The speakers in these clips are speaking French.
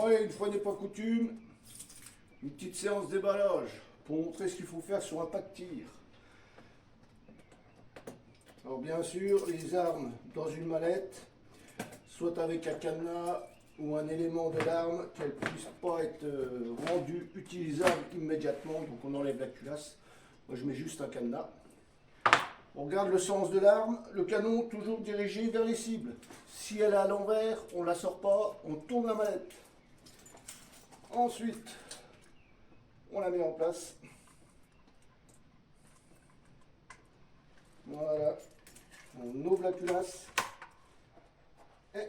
Bon allez, une fois n'est pas coutume, une petite séance de déballage pour montrer ce qu'il faut faire sur un pas de tir. Alors bien sûr, les armes dans une mallette, soit avec un cadenas ou un élément de l'arme, qu'elle ne puisse pas être rendue utilisable immédiatement, donc on enlève la culasse. Moi je mets juste un cadenas. On regarde le sens de l'arme, le canon toujours dirigé vers les cibles. Si elle est à l'envers, on ne la sort pas, on tourne la mallette. Ensuite, on la met en place. Voilà. On ouvre la culasse et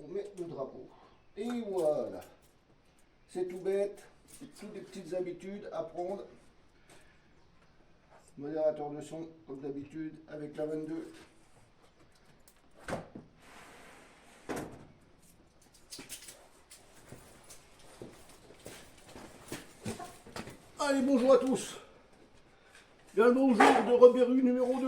on met le drapeau. Et voilà. C'est tout bête. C'est toutes des petites habitudes à prendre. Modérateur de son, comme d'habitude, avec la 22. Allez, bonjour à tous. Bien le bonjour de Robéru numéro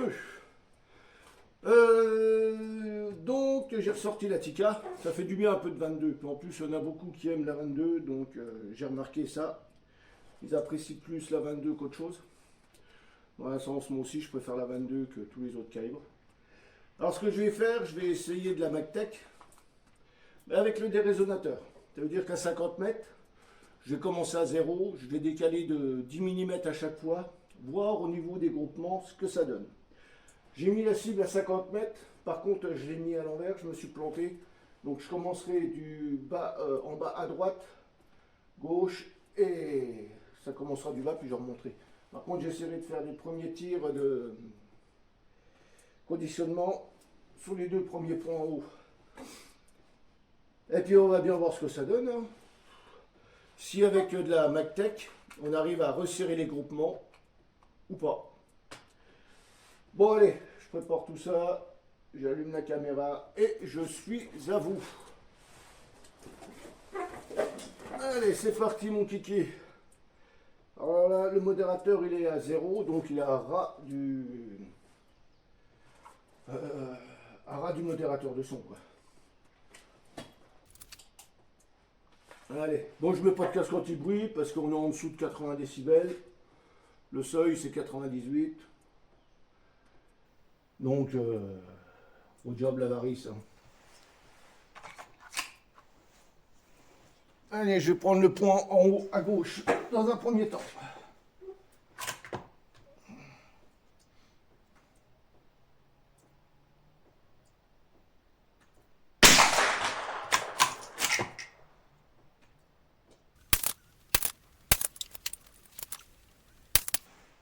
2. Donc, j'ai ressorti la Tikka. Ça fait du bien un peu de 22. Puis en plus, il y en a beaucoup qui aiment la 22. Donc, j'ai remarqué ça. Ils apprécient plus la 22 qu'autre chose. Dans un sens, moi aussi, je préfère la 22 que tous les autres calibres. Alors, ce que je vais faire, je vais essayer de la MagTech, mais avec le déraisonnateur. Ça veut dire qu'à 50 mètres, je vais commencer à 0, je vais décaler de 10 mm à chaque fois, voir au niveau des groupements ce que ça donne. J'ai mis la cible à 50 mètres, par contre, je l'ai mis à l'envers, je me suis planté. Donc, je commencerai du bas, en bas à droite, gauche, et ça commencera du bas, puis je remonterai. Par contre, j'essaierai de faire des premiers tirs de conditionnement sur les deux premiers points en haut. Et puis, on va bien voir ce que ça donne. Hein. Si avec de la MagTech, on arrive à resserrer les groupements ou pas. Bon, allez, je prépare tout ça. J'allume la caméra et je suis à vous. Allez, c'est parti, mon kiki. Alors là, le modérateur, il est à 0, donc il est à ras du modérateur de son, quoi. Allez, bon, je mets pas de casque anti-bruit parce qu'on est en dessous de 80 décibels. Le seuil, c'est 98. Donc, au diable l'avarice. Hein. Allez, je vais prendre le point en haut à gauche dans un premier temps.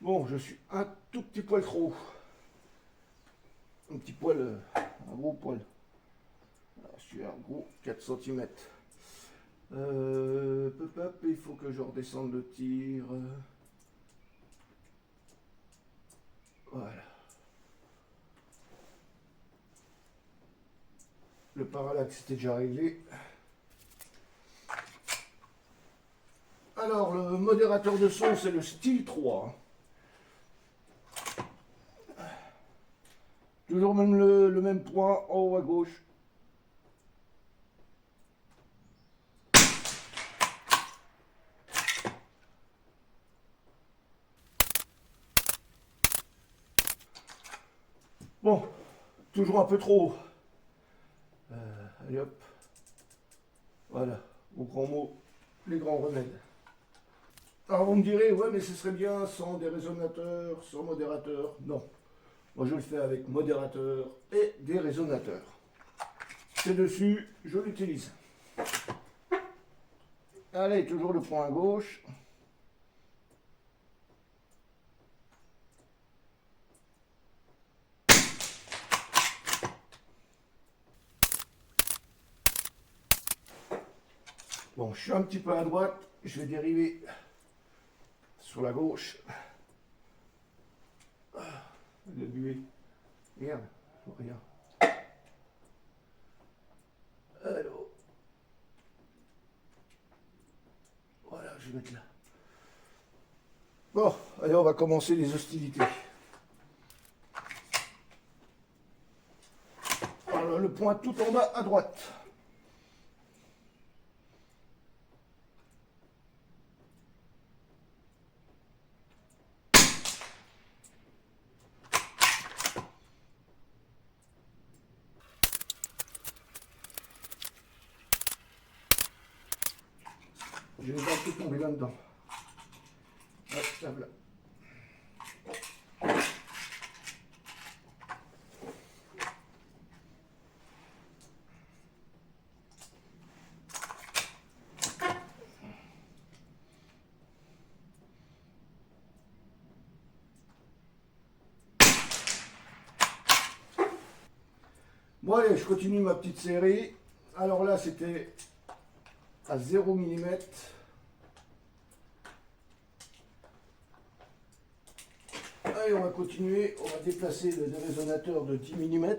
Bon, je suis un tout petit poil trop haut. Un petit poil, un gros poil. Je suis un gros 4 cm. Il faut que je redescende le tir. Voilà. Le parallaxe était déjà réglé. Alors, le modérateur de son, c'est le Style 3. Toujours même le même point en haut à gauche. Bon, toujours un peu trop haut. Allez hop. Voilà, au grand mot, les grands remèdes. Alors vous me direz, ouais mais ce serait bien sans déraisonnateur, sans modérateur. Non, moi je le fais avec modérateur et déraisonnateur. C'est dessus, je l'utilise. Allez, toujours le point à gauche. Bon, je suis un petit peu à droite, je vais dériver sur la gauche. Le buée. Merde, je vois rien. Alors. Voilà, je vais mettre là. Bon, allez, on va commencer les hostilités. Alors, le point tout en bas à droite. Je vais pas tout tomber là-dedans. Hop, là, voilà. Bon allez, je continue ma petite série. Alors là, c'était à 0 mm. Allez, on va continuer. On va déplacer le déraisonnateur de 10 mm.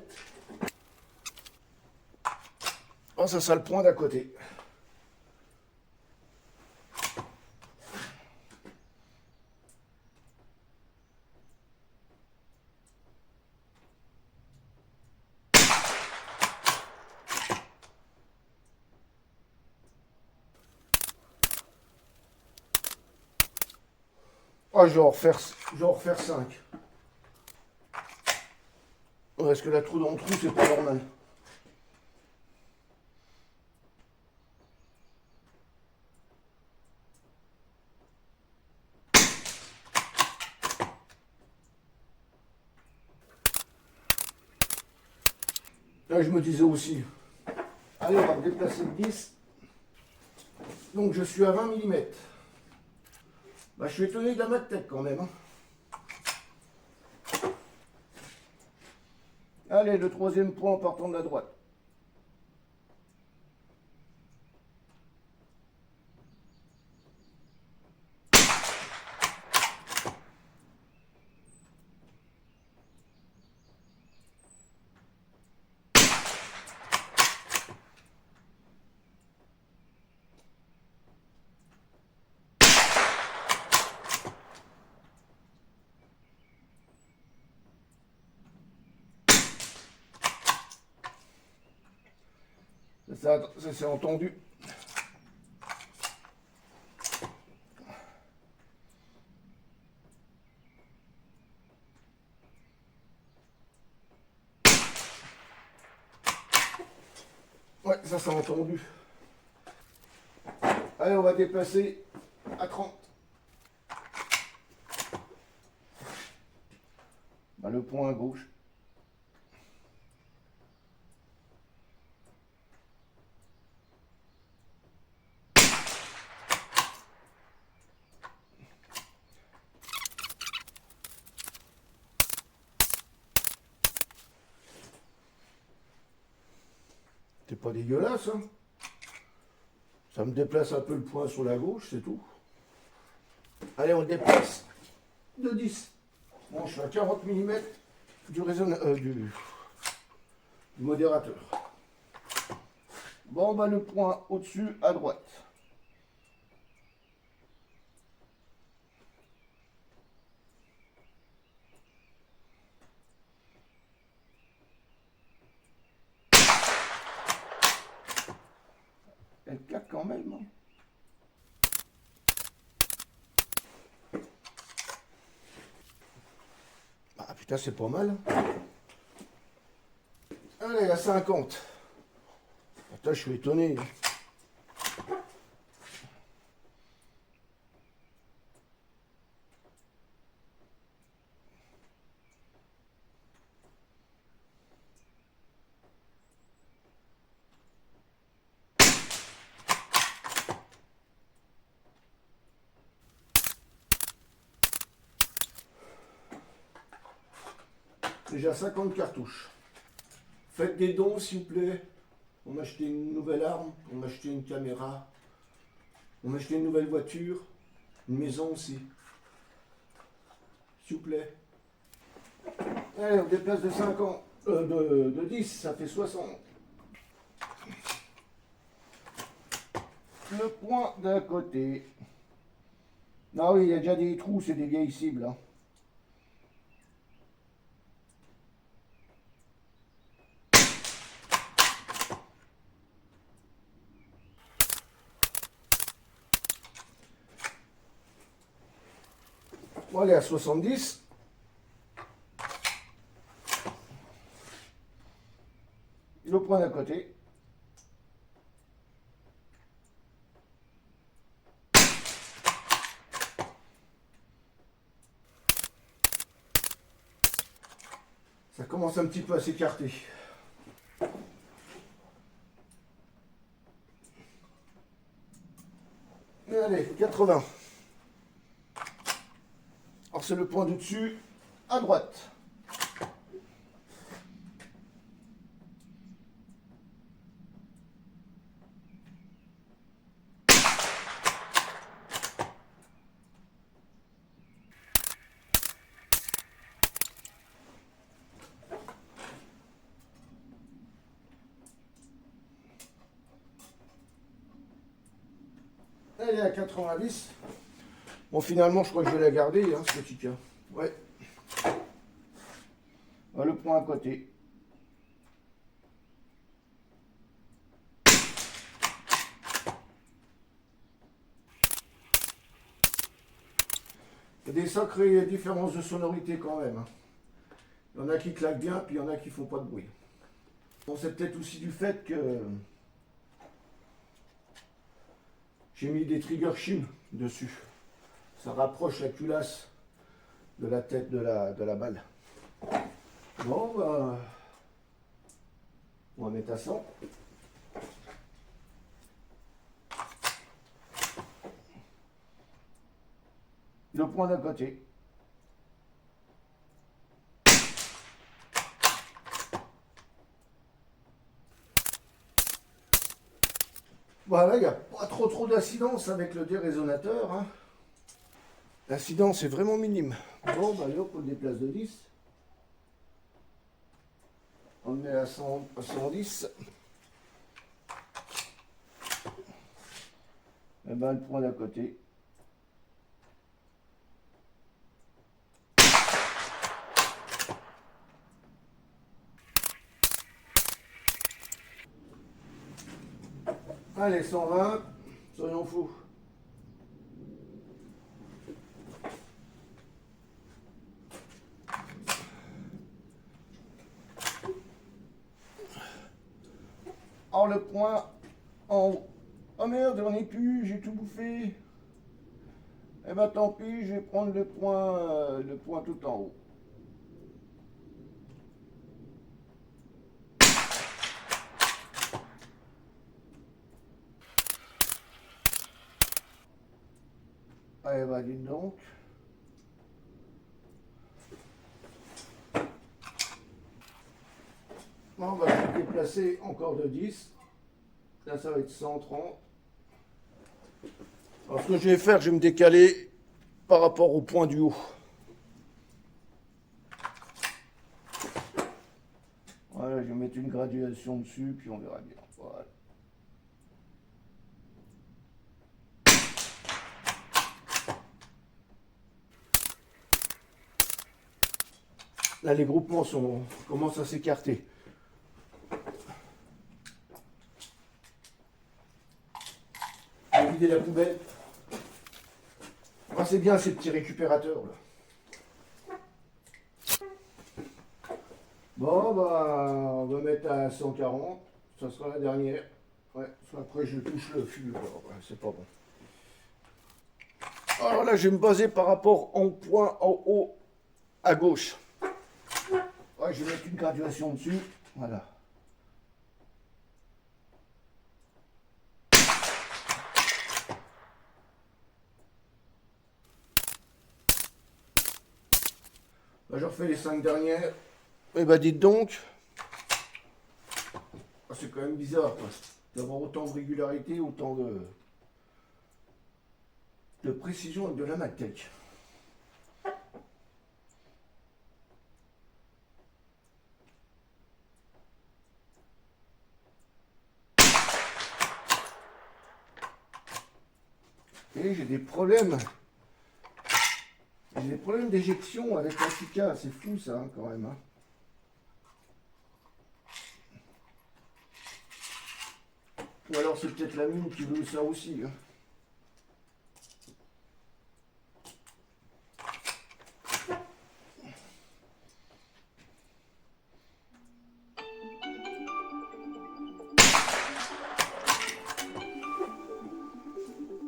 Oh, ça sera le point d'à côté. Oh, je vais en refaire 5. Parce que la trou dans le trou, c'est pas normal. Là, je me disais aussi. Allez, on va me déplacer le 10. Donc, je suis à 20 mm. Bah, je suis étonné de la Magtech quand même. Hein. Allez, le troisième point en partant de la droite. Ça s'est entendu. Ouais, ça s'est entendu. Allez, on va déplacer à 30. Bah, le point à gauche. C'est pas dégueulasse, hein. Ça me déplace un peu le point sur la gauche, c'est tout. Allez, on le déplace de 10. Bon, je suis à 40 mm du modérateur. Bon, bah le point au-dessus à droite. Elle claque quand même. Hein. Ah putain, c'est pas mal. Allez, à 50. Attends, je suis étonné. Déjà 50 cartouches. Faites des dons, s'il vous plaît. On m'a acheté une nouvelle arme, on m'a acheté une caméra, on m'a acheté une nouvelle voiture, une maison aussi. S'il vous plaît. Allez, on déplace de 50, de 10, ça fait 60. Le point d'un côté. Ah oui, il y a déjà des trous, c'est des vieilles cibles. Hein. Bon, allez, à 70. Le point d'un côté. Ça commence un petit peu à s'écarter. Allez, 80. Alors c'est le point du dessus, à droite. Elle est à 90. Bon, finalement, je crois que je vais la garder, hein, ce petit cas. Ouais. Le point à côté. Il y a des sacrées différences de sonorité quand même. Hein. Il y en a qui claquent bien, puis il y en a qui font pas de bruit. Bon, c'est peut-être aussi du fait que j'ai mis des trigger shim dessus. Ça rapproche la culasse de la tête de la balle. Bon, bah, on va mettre à 100. Le point d'un côté. Voilà, il n'y a pas trop d'incidence avec le dérésonateur. Hein. L'incidence est vraiment minime. Bon, bah, allez, on déplace de 10. On le met à 110. Et ben, le point d'à côté. Allez, 120, soyons fous. Alors le point en haut. Oh merde, j'en ai plus, j'ai tout bouffé. Eh ben tant pis, je vais prendre le point tout en haut. Allez, bah dites donc. Bon, on va se déplacer encore de 10. Là, ça va être 130. Alors, ce que je vais faire, je vais me décaler par rapport au point du haut. Voilà, je vais mettre une graduation dessus, puis on verra bien. Voilà. Là, les groupements commencent à s'écarter. Je vais vider la poubelle. Ah, c'est bien ces petits récupérateurs là. Bon, bah, on va mettre à 140. Ça sera la dernière. Ouais, après je touche le fil. Ouais, c'est pas bon. Alors là, je vais me baser par rapport au point en haut à gauche. Ouais, je vais mettre une graduation dessus. Voilà. Là, je refais les 5 dernières. Et bah dites donc. Ah, c'est quand même bizarre d'avoir autant de régularité, autant de précision avec de la Magtech. Et j'ai des problèmes. J'ai des problèmes d'éjection avec la Tika. C'est fou ça hein, quand même. Hein. Ou alors c'est peut-être la mine qui veut ça aussi. Hein.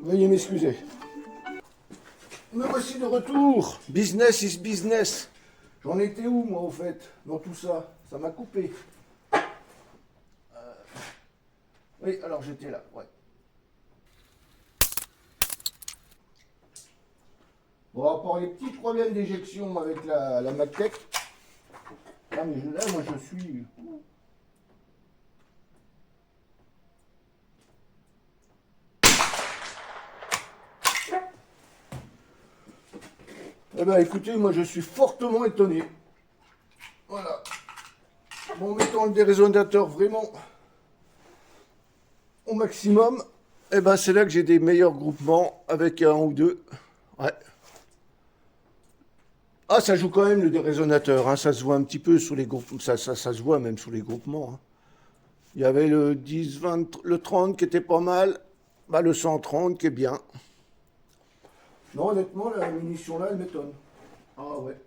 Veuillez m'excuser. Me voici de retour. Business is business. J'en étais où, moi, au fait, dans tout ça? Ça m'a coupé. Oui, alors j'étais là, ouais. Bon, à part les petits problèmes d'éjection avec la MacTech, là, moi, je suis... Eh ben, écoutez, moi, je suis fortement étonné. Voilà. Bon, en mettant le dérésonateur vraiment au maximum, eh ben, c'est là que j'ai des meilleurs groupements avec un ou deux. Ouais. Ah, ça joue quand même le dérésonateur, hein, ça se voit un petit peu sous les groupes, ça se voit même sous les groupements, hein. Il y avait le 10, 20, le 30 qui était pas mal, bah, le 130 qui est bien. Non, honnêtement, la munition là, elle m'étonne. Ah ouais.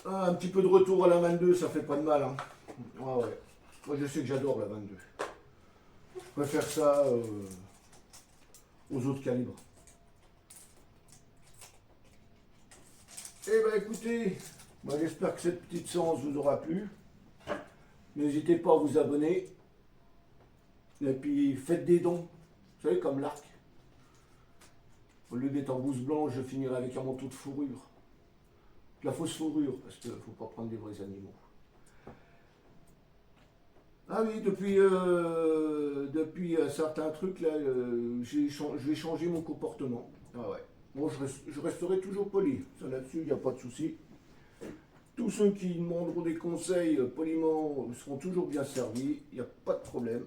Ah, un petit peu de retour à la 22, ça fait pas de mal, hein. Ah ouais. Moi, je sais que j'adore la 22. Je préfère ça aux autres calibres. Eh ben écoutez, moi, j'espère que cette petite séance vous aura plu. N'hésitez pas à vous abonner. Et puis faites des dons. Vous savez, comme l'arc. Au lieu d'être en blouse blanche, je finirai avec un manteau de fourrure. De la fausse fourrure, parce qu'il ne faut pas prendre des vrais animaux. Ah oui, depuis certains trucs, là, je vais changer mon comportement. Ah ouais. Bon, je resterai toujours poli. Ça là-dessus, il n'y a pas de souci. Tous ceux qui demanderont des conseils poliment seront toujours bien servis. Il n'y a pas de problème.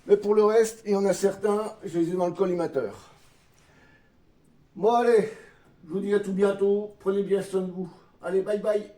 Mais pour le reste, il y en a certains, je les ai dans le collimateur. Bon allez, je vous dis à tout bientôt. Prenez bien soin de vous. Allez, bye bye.